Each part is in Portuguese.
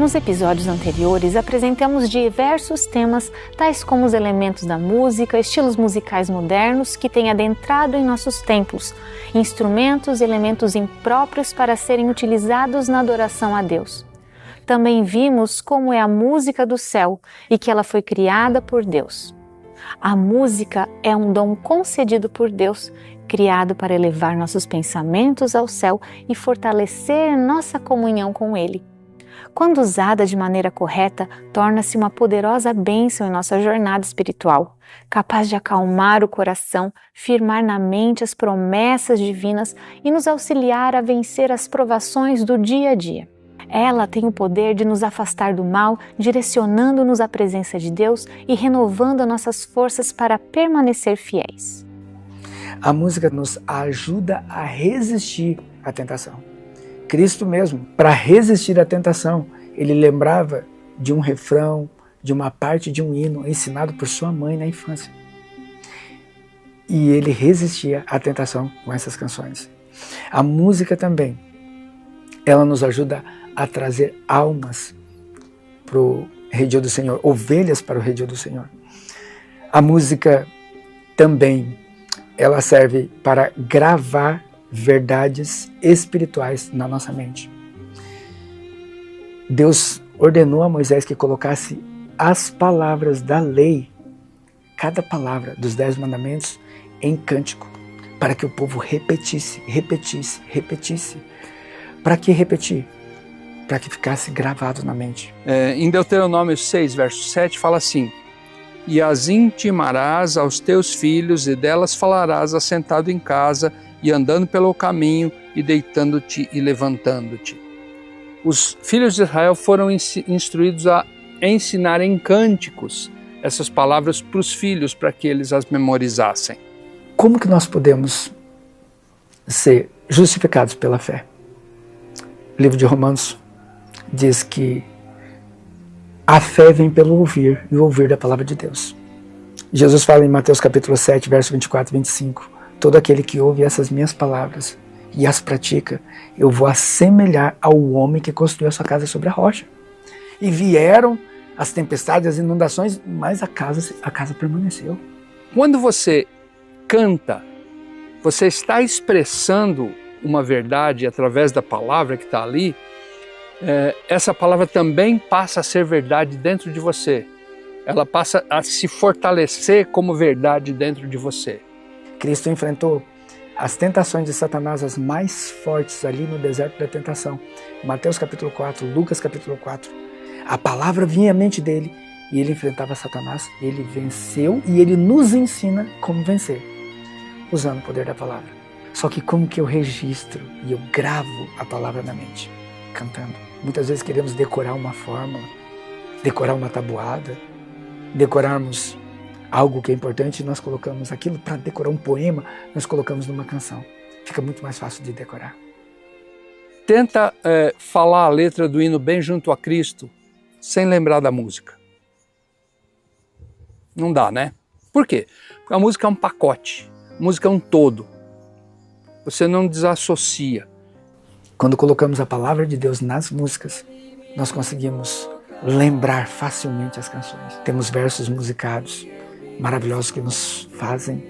Nos episódios anteriores, apresentamos diversos temas, tais como os elementos da música, estilos musicais modernos que têm adentrado em nossos templos, instrumentos e elementos impróprios para serem utilizados na adoração a Deus. Também vimos como é a música do céu e que ela foi criada por Deus. A música é um dom concedido por Deus, criado para elevar nossos pensamentos ao céu e fortalecer nossa comunhão com Ele. Quando usada de maneira correta, torna-se uma poderosa bênção em nossa jornada espiritual, capaz de acalmar o coração, firmar na mente as promessas divinas e nos auxiliar a vencer as provações do dia a dia. Ela tem o poder de nos afastar do mal, direcionando-nos à presença de Deus e renovando nossas forças para permanecer fiéis. A música nos ajuda a resistir à tentação. Cristo mesmo, para resistir à tentação, ele lembrava de um refrão, de uma parte de um hino ensinado por sua mãe na infância. E ele resistia à tentação com essas canções. A música também, ela nos ajuda a trazer almas para o redil do Senhor, ovelhas para o redil do Senhor. A música também, ela serve para gravar verdades espirituais na nossa mente. Deus ordenou a Moisés que colocasse as palavras da lei, cada palavra dos 10 mandamentos, em cântico, para que o povo repetisse. Para que repetir? Para que ficasse gravado na mente. Em Deuteronômio 6, verso 7, fala assim: e as intimarás aos teus filhos, e delas falarás assentado em casa, e andando pelo caminho, e deitando-te e levantando-te. Os filhos de Israel foram instruídos a ensinar em cânticos essas palavras para os filhos, para que eles as memorizassem. Como que nós podemos ser justificados pela fé? O livro de Romanos diz que a fé vem pelo ouvir, e o ouvir da palavra de Deus. Jesus fala em Mateus capítulo 7, verso 24 e 25, todo aquele que ouve essas minhas palavras e as pratica, eu vou assemelhar ao homem que construiu a sua casa sobre a rocha. E vieram as tempestades, as inundações, mas a casa permaneceu. Quando você canta, você está expressando uma verdade através da palavra que está ali. Essa palavra também passa a ser verdade dentro de você. Ela passa a se fortalecer como verdade dentro de você. Cristo enfrentou as tentações de Satanás, as mais fortes ali no deserto da tentação. Mateus capítulo 4, Lucas capítulo 4. A palavra vinha à mente dele e ele enfrentava Satanás. Ele venceu e ele nos ensina como vencer, usando o poder da palavra. Só que como que eu registro e eu gravo a palavra na mente? Cantando. Muitas vezes queremos decorar uma fórmula, decorar uma tabuada, decorarmos algo que é importante e nós colocamos aquilo para decorar um poema, nós colocamos numa canção. Fica muito mais fácil de decorar. Tenta falar a letra do hino bem junto a Cristo, sem lembrar da música. Não dá, né? Por quê? Porque a música é um pacote, a música é um todo. Você não desassocia. Quando colocamos a palavra de Deus nas músicas, nós conseguimos lembrar facilmente as canções. Temos versos musicados maravilhosos que nos fazem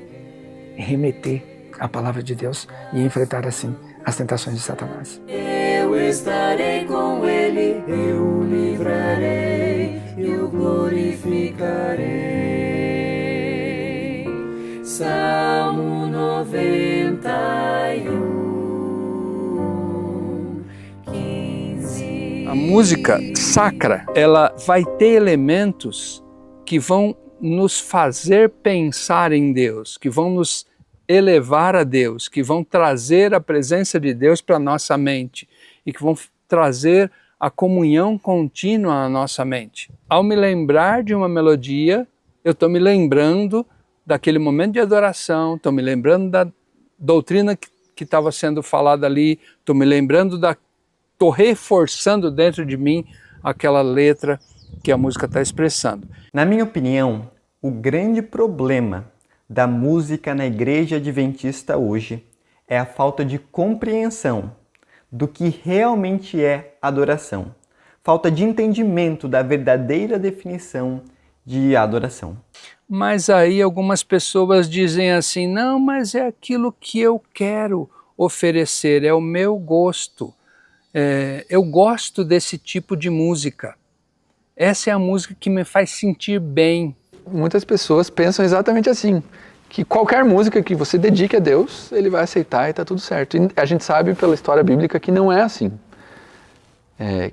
remeter à palavra de Deus e enfrentar assim as tentações de Satanás. Eu estarei com ele, eu o livrarei, eu glorificarei. Salmo 91, 15. A música sacra, ela vai ter elementos que vão nos fazer pensar em Deus, que vão nos elevar a Deus, que vão trazer a presença de Deus para a nossa mente e que vão trazer a comunhão contínua à nossa mente. Ao me lembrar de uma melodia, eu estou me lembrando daquele momento de adoração, estou me lembrando da doutrina que estava sendo falada ali, estou me lembrando estou reforçando dentro de mim aquela letra que a música está expressando. Na minha opinião, o grande problema da música na Igreja Adventista hoje é a falta de compreensão do que realmente é adoração. falta de entendimento da verdadeira definição de adoração. Mas aí algumas pessoas dizem assim, não, mas é aquilo que eu quero oferecer, é o meu gosto. Eu gosto desse tipo de música. Essa é a música que me faz sentir bem. Muitas pessoas pensam exatamente assim, que qualquer música que você dedique a Deus, Ele vai aceitar e está tudo certo. E a gente sabe pela história bíblica que não é assim.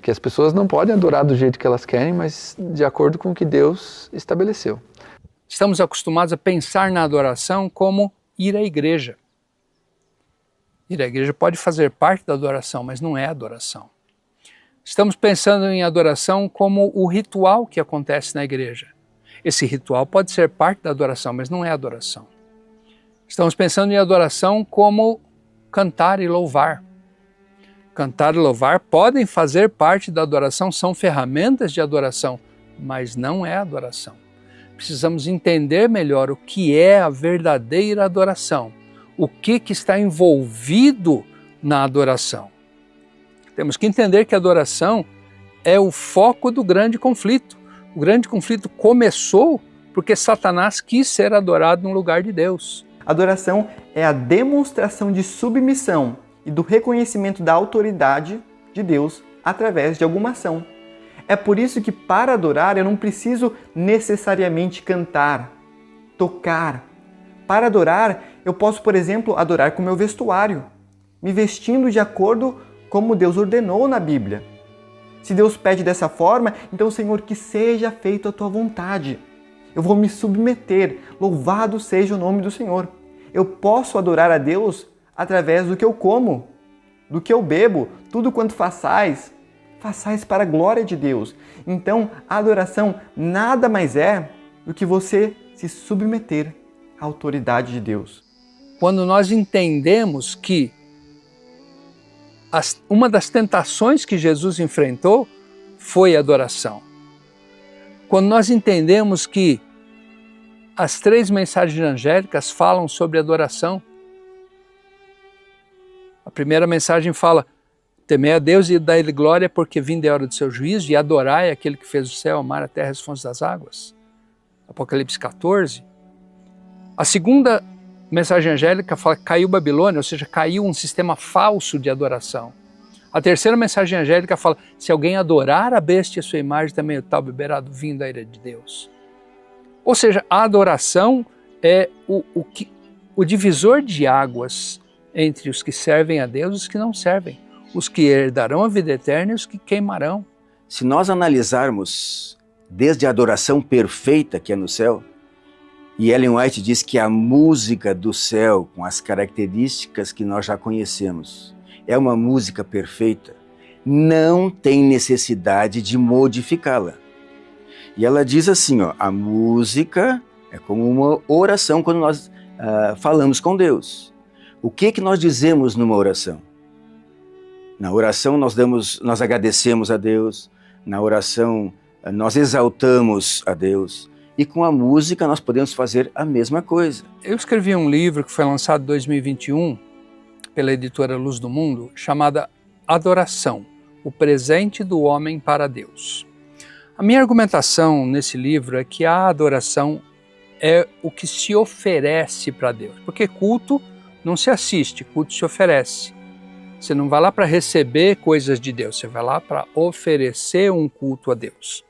Que as pessoas não podem adorar do jeito que elas querem, mas de acordo com o que Deus estabeleceu. Estamos acostumados a pensar na adoração como ir à igreja. Ir à igreja pode fazer parte da adoração, mas não é adoração. Estamos pensando em adoração como o ritual que acontece na igreja. Esse ritual pode ser parte da adoração, mas não é adoração. Estamos pensando em adoração como cantar e louvar. Cantar e louvar podem fazer parte da adoração, são ferramentas de adoração, mas não é adoração. Precisamos entender melhor o que é a verdadeira adoração, o que está envolvido na adoração. Temos que entender que a adoração é o foco do grande conflito. O grande conflito começou porque Satanás quis ser adorado no lugar de Deus. Adoração é a demonstração de submissão e do reconhecimento da autoridade de Deus através de alguma ação. É por isso que para adorar eu não preciso necessariamente cantar, tocar. Para adorar eu posso, por exemplo, adorar com meu vestuário, me vestindo de acordo como Deus ordenou na Bíblia. Se Deus pede dessa forma, então, Senhor, que seja feita a tua vontade. Eu vou me submeter, louvado seja o nome do Senhor. Eu posso adorar a Deus através do que eu como, do que eu bebo, tudo quanto façais para a glória de Deus. Então, a adoração nada mais é do que você se submeter à autoridade de Deus. Quando nós entendemos que uma das tentações que Jesus enfrentou foi a adoração. Quando nós entendemos que as 3 mensagens angélicas falam sobre adoração. A primeira mensagem fala: temei a Deus e dai-lhe glória, porque vinda é a hora do seu juízo, e adorai aquele que fez o céu, a mar, a terra e as fontes das águas. Apocalipse 14. A segunda mensagem angélica fala que caiu Babilônia, ou seja, caiu um sistema falso de adoração. A terceira mensagem angélica fala: se alguém adorar a besta e a sua imagem, também o tal beberá do vinho da ira de Deus. Ou seja, a adoração é o divisor de águas entre os que servem a Deus e os que não servem, os que herdarão a vida eterna e os que queimarão. Se nós analisarmos desde a adoração perfeita que é no céu, e Ellen White diz que a música do céu, com as características que nós já conhecemos, é uma música perfeita, não tem necessidade de modificá-la. E ela diz assim, a música é como uma oração quando nós falamos com Deus. O que nós dizemos numa oração? Na oração nós agradecemos a Deus, na oração nós exaltamos a Deus, e com a música nós podemos fazer a mesma coisa. Eu escrevi um livro que foi lançado em 2021 pela editora Luz do Mundo, chamada Adoração, o presente do homem para Deus. A minha argumentação nesse livro é que a adoração é o que se oferece para Deus, porque culto não se assiste, culto se oferece. Você não vai lá para receber coisas de Deus, você vai lá para oferecer um culto a Deus.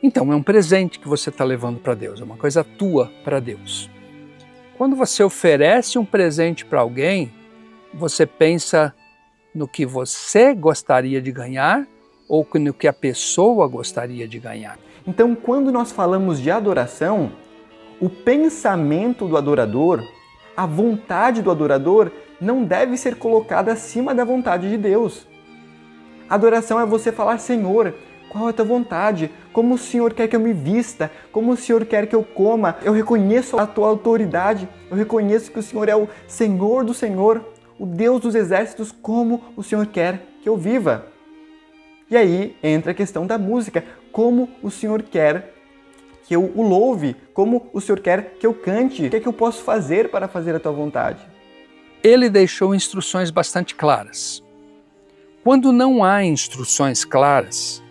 Então é um presente que você está levando para Deus, é uma coisa tua para Deus. Quando você oferece um presente para alguém, você pensa no que você gostaria de ganhar ou no que a pessoa gostaria de ganhar. Então, quando nós falamos de adoração, o pensamento do adorador, a vontade do adorador, não deve ser colocada acima da vontade de Deus. Adoração é você falar: Senhor, qual é a tua vontade? Como o Senhor quer que eu me vista? Como o Senhor quer que eu coma? Eu reconheço a tua autoridade, eu reconheço que o Senhor é o Senhor do Senhor, o Deus dos exércitos, como o Senhor quer que eu viva. E aí entra a questão da música, como o Senhor quer que eu o louve, como o Senhor quer que eu cante, o que é que eu posso fazer para fazer a tua vontade? Ele deixou instruções bastante claras. Quando não há instruções claras,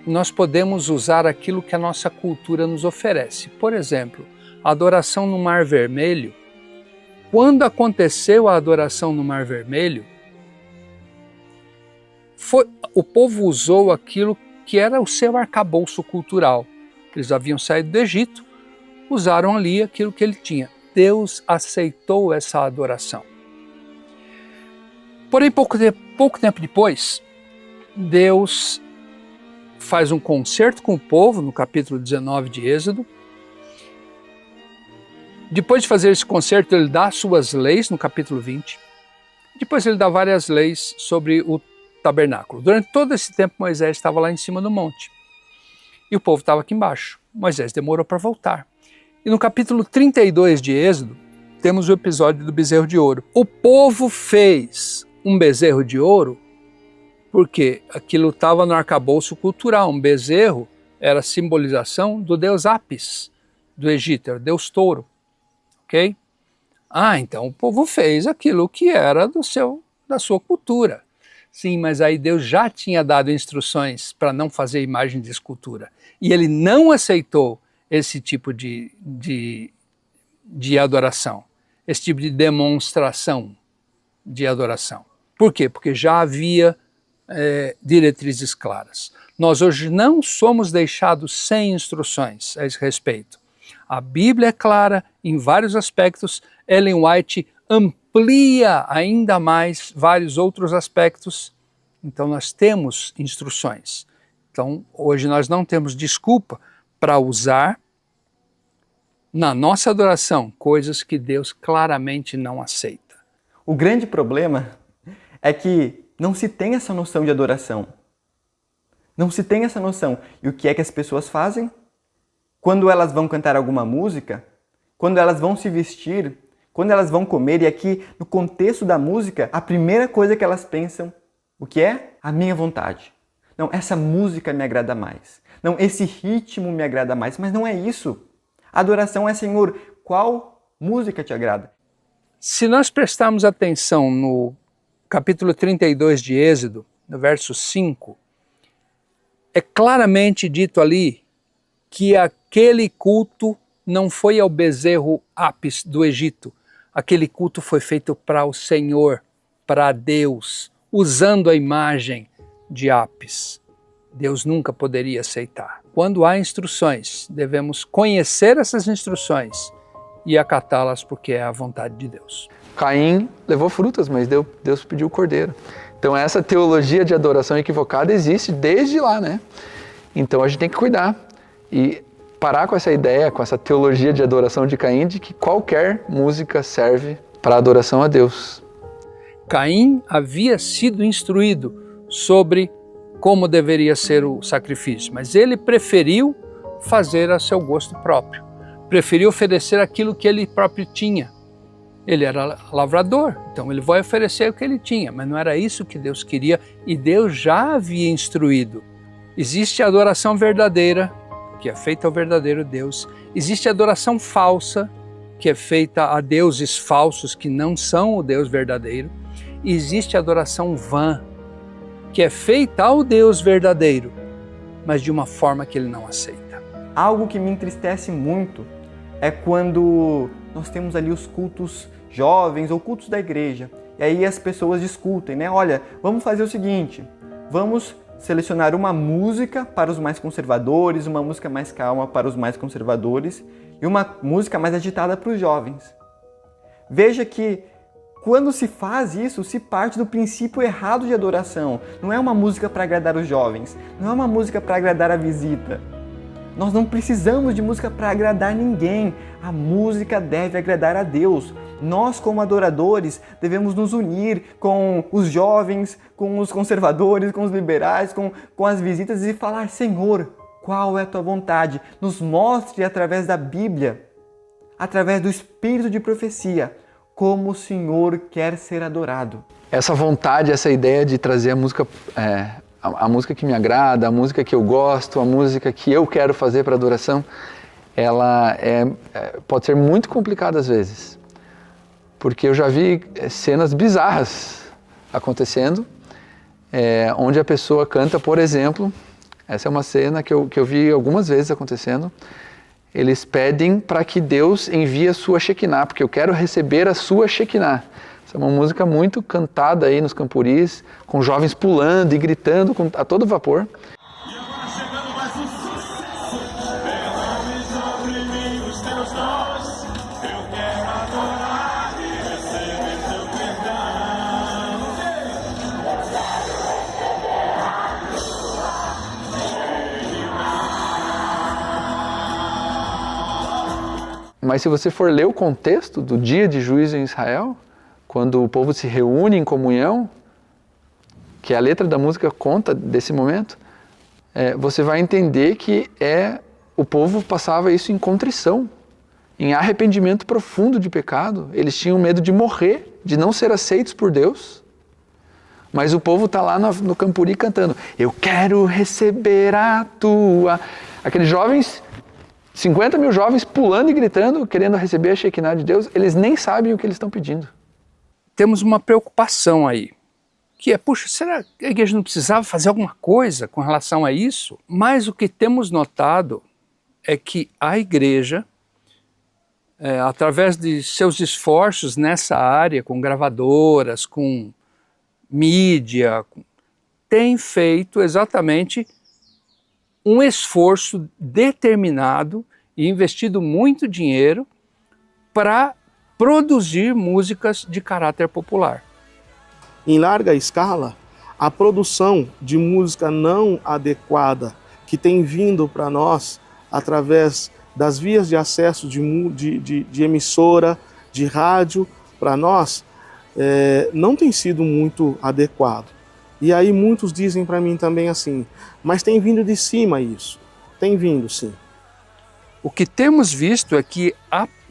nós podemos usar aquilo que a nossa cultura nos oferece. Por exemplo, a adoração no Mar Vermelho. Quando aconteceu a adoração no Mar Vermelho, o povo usou aquilo que era o seu arcabouço cultural. Eles haviam saído do Egito, usaram ali aquilo que ele tinha. Deus aceitou essa adoração. Porém, pouco tempo depois, Deus faz um concerto com o povo, no capítulo 19 de Êxodo. Depois de fazer esse concerto, ele dá suas leis, no capítulo 20. Depois ele dá várias leis sobre o tabernáculo. Durante todo esse tempo, Moisés estava lá em cima do monte. E o povo estava aqui embaixo. Moisés demorou para voltar. E no capítulo 32 de Êxodo, temos o episódio do bezerro de ouro. O povo fez um bezerro de ouro porque aquilo estava no arcabouço cultural. Um bezerro era a simbolização do deus Apis, do Egito, era o deus touro. Ok? Então o povo fez aquilo que era da sua cultura. Sim, mas aí Deus já tinha dado instruções para não fazer imagem de escultura. E ele não aceitou esse tipo de adoração, esse tipo de demonstração de adoração. Por quê? Porque já havia diretrizes claras. Nós hoje não somos deixados sem instruções a esse respeito. A Bíblia é clara em vários aspectos. Ellen White amplia ainda mais vários outros aspectos. Então nós temos instruções. Então hoje nós não temos desculpa para usar na nossa adoração coisas que Deus claramente não aceita. O grande problema é que não se tem essa noção de adoração. Não se tem essa noção. E o que é que as pessoas fazem? Quando elas vão cantar alguma música, quando elas vão se vestir, quando elas vão comer, e aqui no contexto da música, a primeira coisa que elas pensam, o que é? A minha vontade. Não, essa música me agrada mais. Não, esse ritmo me agrada mais. Mas não é isso. A adoração é, Senhor, qual música te agrada? Se nós prestarmos atenção no capítulo 32 de Êxodo, no verso 5, é claramente dito ali que aquele culto não foi ao bezerro Apis do Egito. Aquele culto foi feito para o Senhor, para Deus, usando a imagem de Apis. Deus nunca poderia aceitar. Quando há instruções, devemos conhecer essas instruções e acatá-las porque é a vontade de Deus. Caim levou frutas, mas Deus pediu o cordeiro. Então essa teologia de adoração equivocada existe desde lá, né? Então a gente tem que cuidar e parar com essa ideia, com essa teologia de adoração de Caim, de que qualquer música serve para adoração a Deus. Caim havia sido instruído sobre como deveria ser o sacrifício, mas ele preferiu fazer a seu gosto próprio. Preferiu oferecer aquilo que ele próprio tinha. Ele era lavrador, então ele vai oferecer o que ele tinha, mas não era isso que Deus queria e Deus já havia instruído. Existe a adoração verdadeira, que é feita ao verdadeiro Deus. Existe a adoração falsa, que é feita a deuses falsos que não são o Deus verdadeiro. E existe a adoração vã, que é feita ao Deus verdadeiro, mas de uma forma que ele não aceita. Algo que me entristece muito é quando nós temos ali os cultos jovens ou cultos da igreja. E aí as pessoas discutem, né? Olha, vamos fazer o seguinte, vamos selecionar uma música para os mais conservadores, uma música mais calma para os mais conservadores e uma música mais agitada para os jovens. Veja que quando se faz isso, se parte do princípio errado de adoração. Não é uma música para agradar os jovens, não é uma música para agradar a visita. Nós não precisamos de música para agradar ninguém. A música deve agradar a Deus. Nós, como adoradores, devemos nos unir com os jovens, com os conservadores, com os liberais, com as visitas e falar: Senhor, qual é a tua vontade? Nos mostre através da Bíblia, através do espírito de profecia, como o Senhor quer ser adorado. Essa vontade, essa ideia de trazer a música, a música que me agrada, a música que eu gosto, a música que eu quero fazer para adoração, ela pode ser muito complicada às vezes. Porque eu já vi cenas bizarras acontecendo onde a pessoa canta, por exemplo, essa é uma cena que eu vi algumas vezes acontecendo, eles pedem para que Deus envie a sua Shekinah, porque eu quero receber a sua Shekinah. Essa é uma música muito cantada aí nos campuris, com jovens pulando e gritando a todo vapor. Mas se você for ler o contexto do dia de juízo em Israel, quando o povo se reúne em comunhão, que a letra da música conta desse momento, você vai entender que o povo passava isso em contrição, em arrependimento profundo de pecado. Eles tinham medo de morrer, de não ser aceitos por Deus. Mas o povo está lá no campuri cantando, eu quero receber a tua... Aqueles jovens... 50 mil jovens pulando e gritando, querendo receber a Shekinah de Deus, eles nem sabem o que eles estão pedindo. Temos uma preocupação aí, que é, puxa, será que a igreja não precisava fazer alguma coisa com relação a isso? Mas o que temos notado é que a igreja, através de seus esforços nessa área, com gravadoras, com mídia, tem feito exatamente um esforço determinado e investido muito dinheiro para produzir músicas de caráter popular. Em larga escala, a produção de música não adequada que tem vindo para nós através das vias de acesso de emissora, de rádio, para nós, não tem sido muito adequado. E aí muitos dizem para mim também assim, mas tem vindo de cima isso. Tem vindo, sim. O que temos visto é que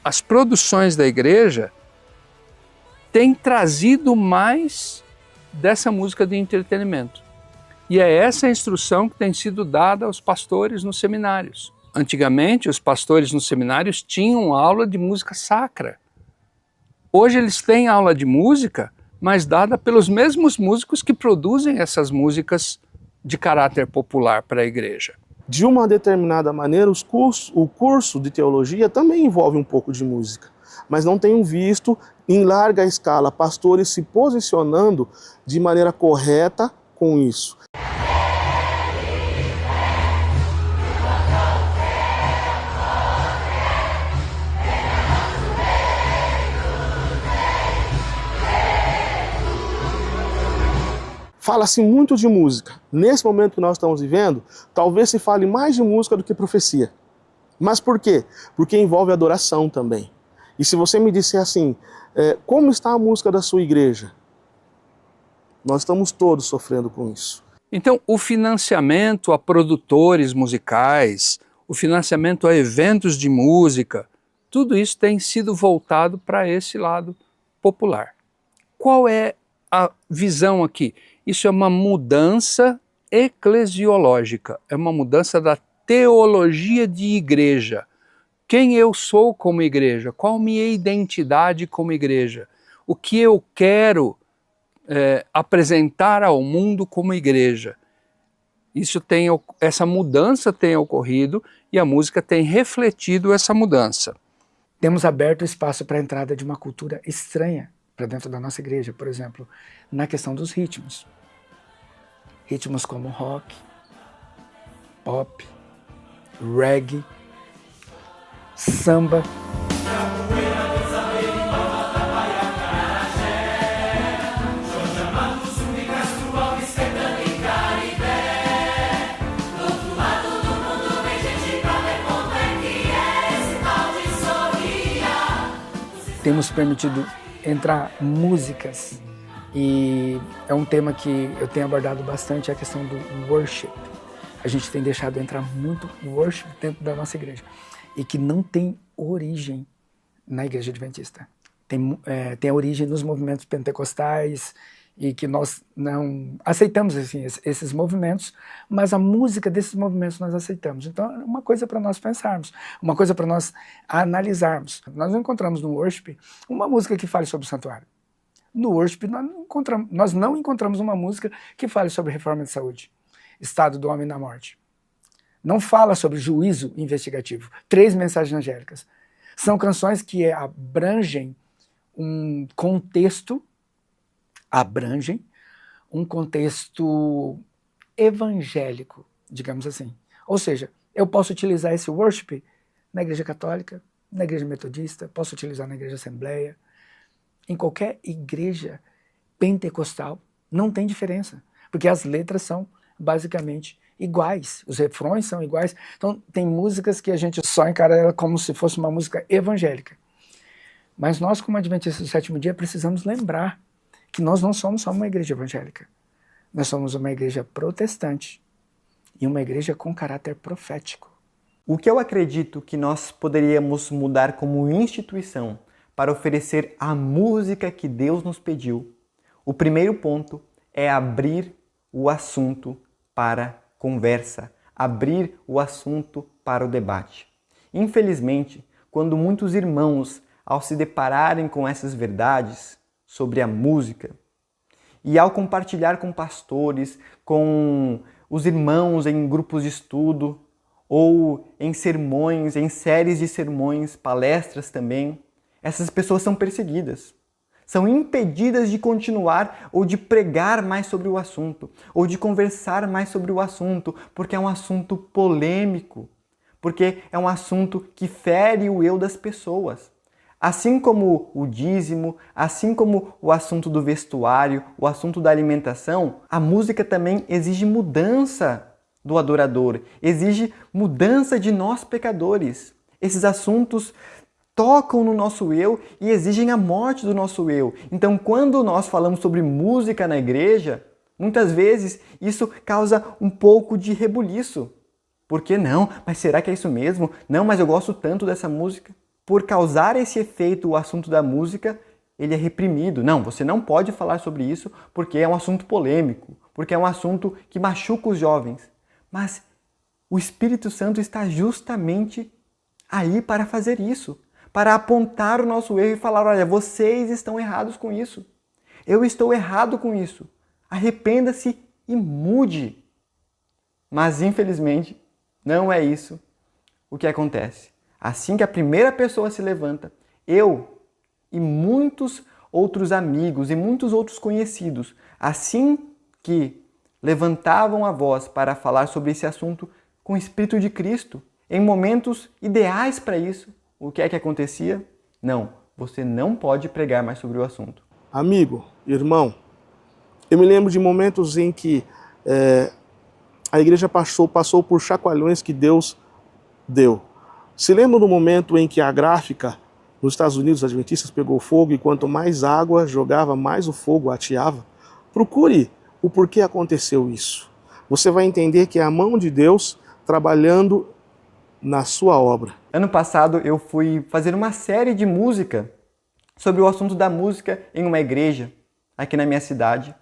as produções da igreja têm trazido mais dessa música de entretenimento. E é essa a instrução que tem sido dada aos pastores nos seminários. Antigamente, os pastores nos seminários tinham aula de música sacra. Hoje eles têm aula de música, mas dada pelos mesmos músicos que produzem essas músicas de caráter popular para a igreja. De uma determinada maneira, o curso de teologia também envolve um pouco de música, mas não tenho visto em larga escala pastores se posicionando de maneira correta com isso. Fala-se muito de música. Nesse momento que nós estamos vivendo, talvez se fale mais de música do que profecia. Mas por quê? Porque envolve adoração também. E se você me disser assim, como está a música da sua igreja? Nós estamos todos sofrendo com isso. Então, o financiamento a produtores musicais, o financiamento a eventos de música, tudo isso tem sido voltado para esse lado popular. Qual é a visão aqui? Isso é uma mudança eclesiológica, é uma mudança da teologia de igreja. Quem eu sou como igreja? Qual minha identidade como igreja? O que eu quero apresentar ao mundo como igreja? Essa mudança tem ocorrido e a música tem refletido essa mudança. Temos aberto espaço para a entrada de uma cultura estranha para dentro da nossa igreja, por exemplo, na questão dos ritmos. Ritmos como rock, pop, reggae, samba. Temos permitido entrar músicas e é um tema que eu tenho abordado bastante, a questão do worship. A gente tem deixado entrar muito worship dentro da nossa igreja e que não tem origem na igreja adventista. Tem origem nos movimentos pentecostais e que nós não aceitamos assim, esses movimentos, mas a música desses movimentos nós aceitamos. Então é uma coisa para nós pensarmos, uma coisa para nós analisarmos. Nós não encontramos no worship uma música que fale sobre o santuário. No worship nós não encontramos uma música que fale sobre reforma de saúde, estado do homem na morte. Não fala sobre juízo investigativo. 3 mensagens angélicas. São canções que abrangem um contexto evangélico, digamos assim. Ou seja, eu posso utilizar esse worship na igreja católica, na igreja metodista, posso utilizar na igreja assembleia, em qualquer igreja pentecostal, não tem diferença, porque as letras são basicamente iguais, os refrões são iguais. Então tem músicas que a gente só encara ela como se fosse uma música evangélica. Mas nós, como adventistas do sétimo dia, precisamos lembrar que nós não somos só uma igreja evangélica. Nós somos uma igreja protestante e uma igreja com caráter profético. O que eu acredito que nós poderíamos mudar como instituição para oferecer a música que Deus nos pediu, o primeiro ponto é abrir o assunto para conversa, abrir o assunto para o debate. Infelizmente, quando muitos irmãos, ao se depararem com essas verdades sobre a música, e ao compartilhar com pastores, com os irmãos em grupos de estudo, ou em sermões, em séries de sermões, palestras também, essas pessoas são perseguidas. São impedidas de continuar ou de pregar mais sobre o assunto, ou de conversar mais sobre o assunto, porque é um assunto polêmico, porque é um assunto que fere o eu das pessoas. Assim como o dízimo, assim como o assunto do vestuário, o assunto da alimentação, a música também exige mudança do adorador, exige mudança de nós pecadores. Esses assuntos tocam no nosso eu e exigem a morte do nosso eu. Então, quando nós falamos sobre música na igreja, muitas vezes isso causa um pouco de rebuliço. Por que não? Mas será que é isso mesmo? Não, mas eu gosto tanto dessa música. Por causar esse efeito, o assunto da música, ele é reprimido. Não, você não pode falar sobre isso porque é um assunto polêmico, porque é um assunto que machuca os jovens. Mas o Espírito Santo está justamente aí para fazer isso, para apontar o nosso erro e falar, olha, vocês estão errados com isso. Eu estou errado com isso. Arrependa-se e mude. Mas, infelizmente, não é isso o que acontece. Assim que a primeira pessoa se levanta, eu e muitos outros amigos e muitos outros conhecidos, assim que levantavam a voz para falar sobre esse assunto com o Espírito de Cristo, em momentos ideais para isso, o que é que acontecia? Não, você não pode pregar mais sobre o assunto. Amigo, irmão, eu me lembro de momentos em que a igreja passou por chacoalhões que Deus deu. Se lembra do momento em que a gráfica nos Estados Unidos, os adventistas, pegou fogo e quanto mais água jogava, mais o fogo ateava? Procure o porquê aconteceu isso. Você vai entender que é a mão de Deus trabalhando na sua obra. Ano passado eu fui fazer uma série de música sobre o assunto da música em uma igreja aqui na minha cidade.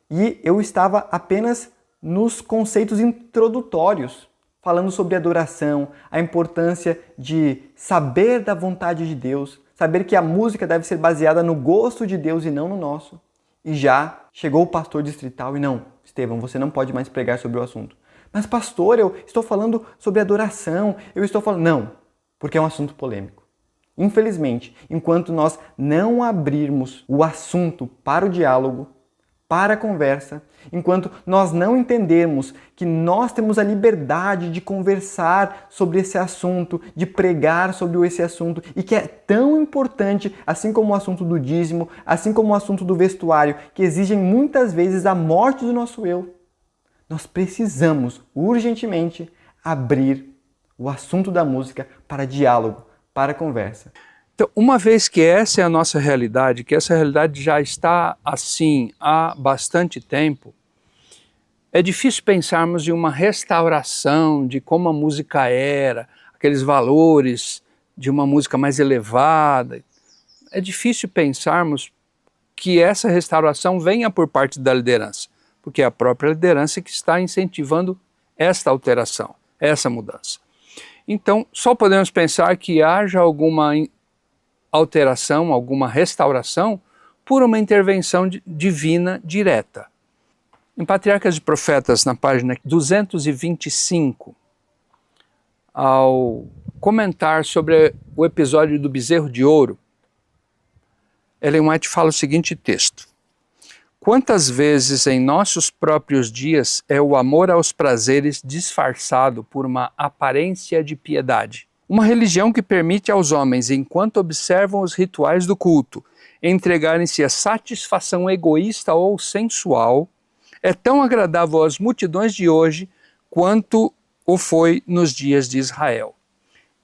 E eu estava apenas nos conceitos introdutórios, falando sobre adoração, a importância de saber da vontade de Deus, saber que a música deve ser baseada no gosto de Deus e não no nosso. E já chegou o pastor distrital e não, Estevão, você não pode mais pregar sobre o assunto. Mas pastor, eu estou falando sobre adoração, eu estou falando... Não, porque é um assunto polêmico. Infelizmente, enquanto nós não abrirmos o assunto para o diálogo, para a conversa, enquanto nós não entendermos que nós temos a liberdade de conversar sobre esse assunto, de pregar sobre esse assunto, e que é tão importante, assim como o assunto do dízimo, assim como o assunto do vestuário, que exigem muitas vezes a morte do nosso eu, nós precisamos urgentemente abrir o assunto da música para diálogo, para conversa. Então, uma vez que essa é a nossa realidade, que essa realidade já está assim há bastante tempo, é difícil pensarmos em uma restauração de como a música era, aqueles valores de uma música mais elevada. É difícil pensarmos que essa restauração venha por parte da liderança, porque é a própria liderança que está incentivando esta alteração, essa mudança. Então, só podemos pensar que haja alguma alteração, alguma restauração, por uma intervenção divina direta. Em Patriarcas e Profetas, na página 225, ao comentar sobre o episódio do bezerro de ouro, Ellen White fala o seguinte texto: quantas vezes em nossos próprios dias é o amor aos prazeres disfarçado por uma aparência de piedade? Uma religião que permite aos homens, enquanto observam os rituais do culto, entregarem-se à satisfação egoísta ou sensual, é tão agradável às multidões de hoje quanto o foi nos dias de Israel.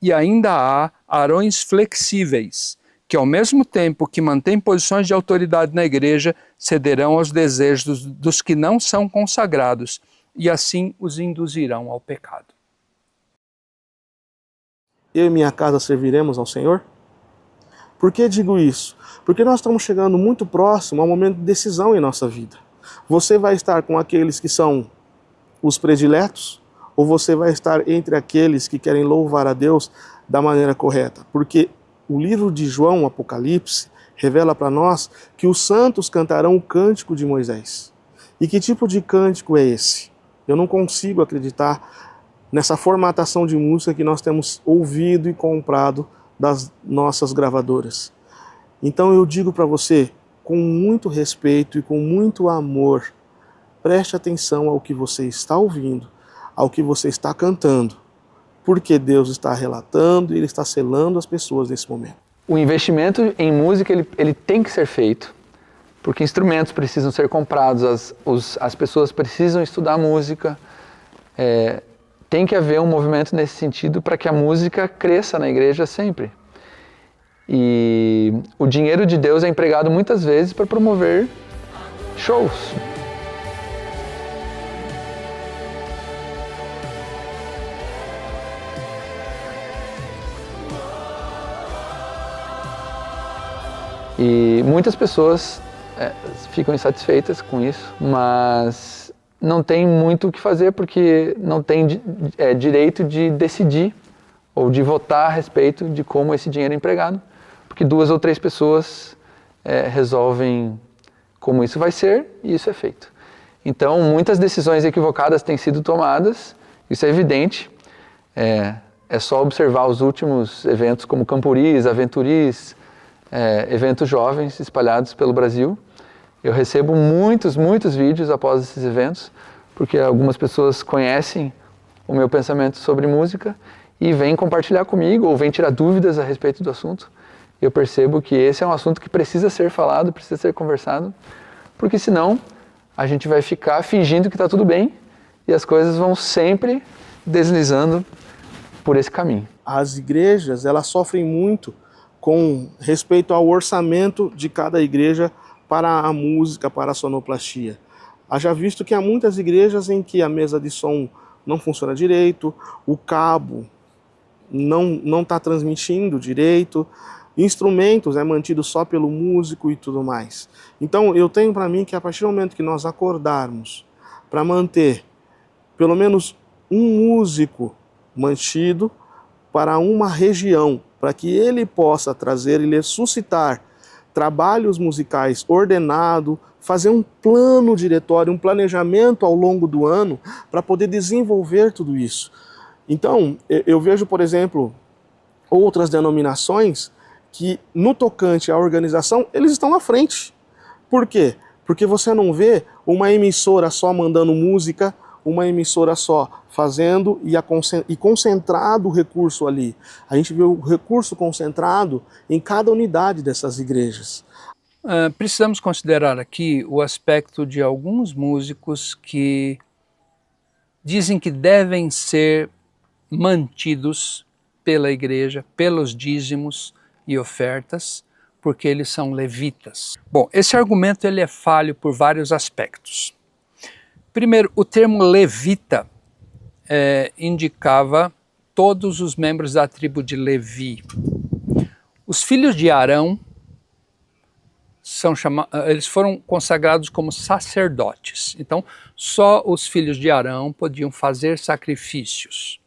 E ainda há Arões flexíveis, que ao mesmo tempo que mantêm posições de autoridade na igreja, cederão aos desejos dos que não são consagrados, e assim os induzirão ao pecado. Eu e minha casa serviremos ao Senhor? Por que digo isso? Porque nós estamos chegando muito próximo ao momento de decisão em nossa vida. Você vai estar com aqueles que são os prediletos, ou você vai estar entre aqueles que querem louvar a Deus da maneira correta? Porque o livro de João, Apocalipse, revela para nós que os santos cantarão o cântico de Moisés. E que tipo de cântico é esse? Eu não consigo acreditar nessa formatação de música que nós temos ouvido e comprado das nossas gravadoras. Então eu digo para você, com muito respeito e com muito amor, preste atenção ao que você está ouvindo, ao que você está cantando, porque Deus está relatando e Ele está selando as pessoas nesse momento. O investimento em música ele tem que ser feito, porque instrumentos precisam ser comprados, as pessoas precisam estudar música, tem que haver um movimento nesse sentido para que a música cresça na igreja sempre. E o dinheiro de Deus é empregado muitas vezes para promover shows. E muitas pessoas ficam insatisfeitas com isso, mas não tem muito o que fazer porque não tem direito de decidir ou de votar a respeito de como esse dinheiro é empregado, porque 2 ou 3 pessoas resolvem como isso vai ser e isso é feito. Então, muitas decisões equivocadas têm sido tomadas, isso é evidente. É só observar os últimos eventos como Camporis, Aventuris, eventos jovens espalhados pelo Brasil. Eu recebo muitos vídeos após esses eventos, porque algumas pessoas conhecem o meu pensamento sobre música e vêm compartilhar comigo ou vêm tirar dúvidas a respeito do assunto. Eu percebo que esse é um assunto que precisa ser falado, precisa ser conversado, porque senão a gente vai ficar fingindo que está tudo bem e as coisas vão sempre deslizando por esse caminho. As igrejas, elas sofrem muito com respeito ao orçamento de cada igreja para a música, para a sonoplastia. Haja visto que há muitas igrejas em que a mesa de som não funciona direito, o cabo não está transmitindo direito, instrumentos é mantido só pelo músico e tudo mais. Então eu tenho para mim que a partir do momento que nós acordarmos para manter pelo menos um músico mantido para uma região, para que ele possa trazer e suscitar trabalhos musicais ordenados, fazer um plano diretório, um planejamento ao longo do ano para poder desenvolver tudo isso. Então, eu vejo, por exemplo, outras denominações que, no tocante à organização, eles estão à frente. Por quê? Porque você não vê uma emissora só mandando música, uma emissora só fazendo e concentrado o recurso ali. A gente vê o recurso concentrado em cada unidade dessas igrejas. Precisamos considerar aqui o aspecto de alguns músicos que dizem que devem ser mantidos pela igreja, pelos dízimos e ofertas, porque eles são levitas. Bom, esse argumento ele é falho por vários aspectos. Primeiro, o termo levita indicava todos os membros da tribo de Levi. Os filhos de Arão eles foram consagrados como sacerdotes. Então, só os filhos de Arão podiam fazer sacrifícios.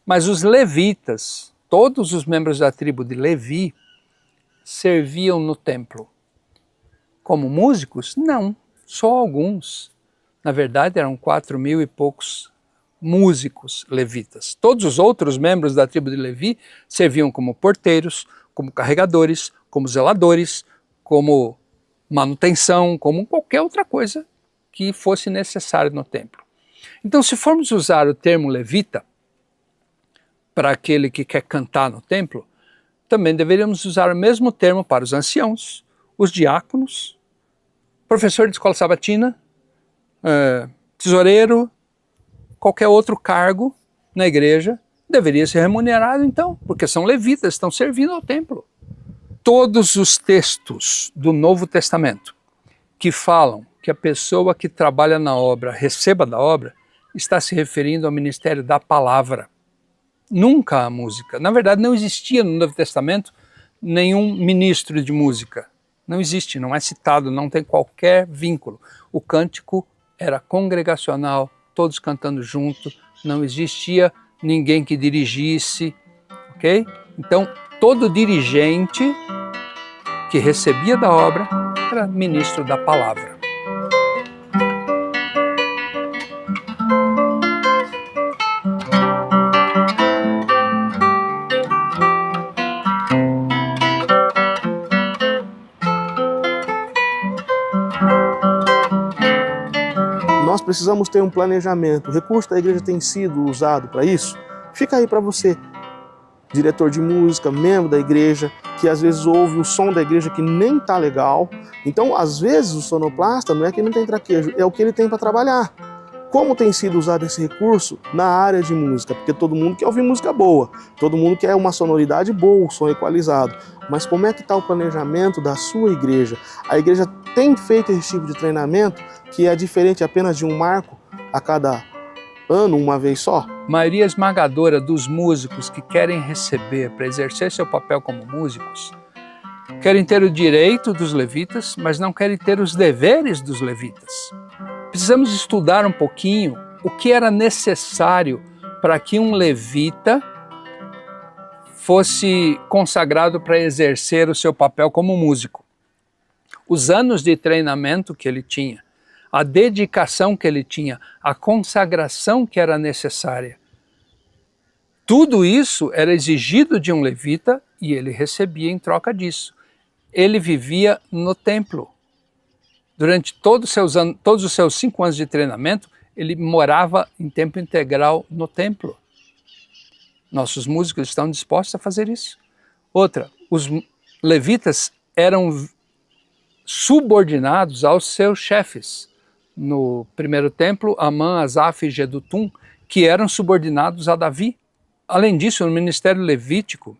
Mas os levitas, todos os membros da tribo de Levi, serviam no templo. como músicos? Não, só alguns. Na verdade, eram 4.000 e poucos músicos levitas. Todos os outros membros da tribo de Levi serviam como porteiros, como carregadores, como zeladores, como manutenção, como qualquer outra coisa que fosse necessário no templo. Então, se formos usar o termo levita para aquele que quer cantar no templo, também deveríamos usar o mesmo termo para os anciãos, os diáconos, professor de escola sabatina, tesoureiro, qualquer outro cargo na igreja deveria ser remunerado então, porque são levitas, estão servindo ao templo. Todos os textos do Novo Testamento que falam que a pessoa que trabalha na obra receba da obra, está se referindo ao ministério da palavra. Nunca a música. Na verdade, não existia no Novo Testamento nenhum ministro de música. Não existe, não é citado, não tem qualquer vínculo. O cântico era congregacional, todos cantando junto, não existia ninguém que dirigisse, ok? Então, todo dirigente que recebia da obra era ministro da palavra. Nós precisamos ter um planejamento. O recurso da igreja tem sido usado para isso? Fica aí para você, diretor de música, membro da igreja, que às vezes ouve o som da igreja que nem tá legal. Então, às vezes, o sonoplasta não é que não tem traquejo, é o que ele tem para trabalhar. Como tem sido usado esse recurso na área de música? Porque todo mundo quer ouvir música boa, todo mundo quer uma sonoridade boa, um som equalizado. Mas como é que está o planejamento da sua igreja? A igreja tem feito esse tipo de treinamento que é diferente apenas de um marco a cada ano, uma vez só? A maioria esmagadora dos músicos que querem receber para exercer seu papel como músicos querem ter o direito dos levitas, mas não querem ter os deveres dos levitas. Precisamos estudar um pouquinho o que era necessário para que um levita fosse consagrado para exercer o seu papel como músico. Os anos de treinamento que ele tinha, a dedicação que ele tinha, a consagração que era necessária. Tudo isso era exigido de um levita e ele recebia em troca disso. Ele vivia no templo. Durante todos os seus 5 anos de treinamento, ele morava em tempo integral no templo. Nossos músicos estão dispostos a fazer isso. Outra, os levitas eram subordinados aos seus chefes. No primeiro templo, Amã, Asaf e Jedutum, que eram subordinados a Davi. Além disso, no ministério levítico,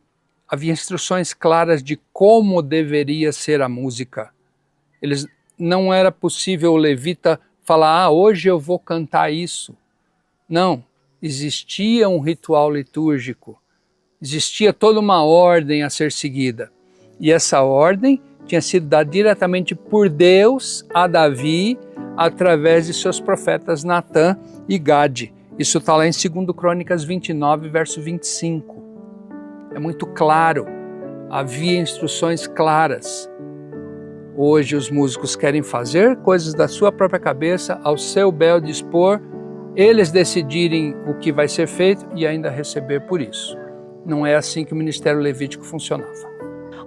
havia instruções claras de como deveria ser a música. Não era possível o levita falar, hoje eu vou cantar isso. Não, existia um ritual litúrgico, existia toda uma ordem a ser seguida. E essa ordem tinha sido dada diretamente por Deus a Davi, através de seus profetas Natã e Gade. Isso está lá em 2 Crônicas 29, verso 25. É muito claro, havia instruções claras. Hoje os músicos querem fazer coisas da sua própria cabeça, ao seu bel dispor, eles decidirem o que vai ser feito e ainda receber por isso. Não é assim que o ministério levítico funcionava.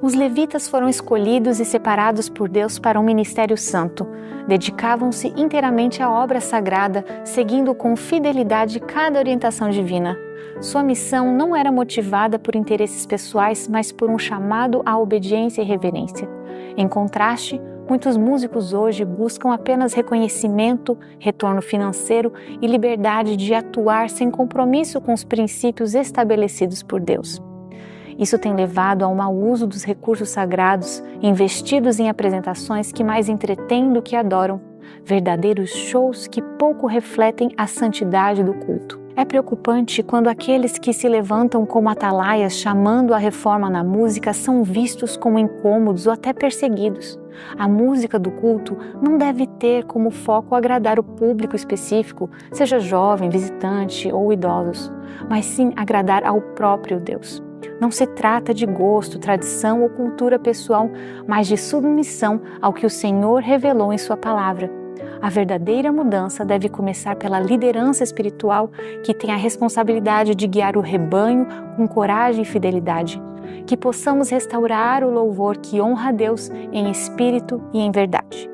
Os levitas foram escolhidos e separados por Deus para um ministério santo. Dedicavam-se inteiramente à obra sagrada, seguindo com fidelidade cada orientação divina. Sua missão não era motivada por interesses pessoais, mas por um chamado à obediência e reverência. Em contraste, muitos músicos hoje buscam apenas reconhecimento, retorno financeiro e liberdade de atuar sem compromisso com os princípios estabelecidos por Deus. Isso tem levado ao mau uso dos recursos sagrados, investidos em apresentações que mais entretêm do que adoram, verdadeiros shows que pouco refletem a santidade do culto. É preocupante quando aqueles que se levantam como atalaias chamando a reforma na música são vistos como incômodos ou até perseguidos. A música do culto não deve ter como foco agradar o público específico, seja jovem, visitante ou idosos, mas sim agradar ao próprio Deus. Não se trata de gosto, tradição ou cultura pessoal, mas de submissão ao que o Senhor revelou em Sua palavra. A verdadeira mudança deve começar pela liderança espiritual que tem a responsabilidade de guiar o rebanho com coragem e fidelidade. Que possamos restaurar o louvor que honra a Deus em espírito e em verdade.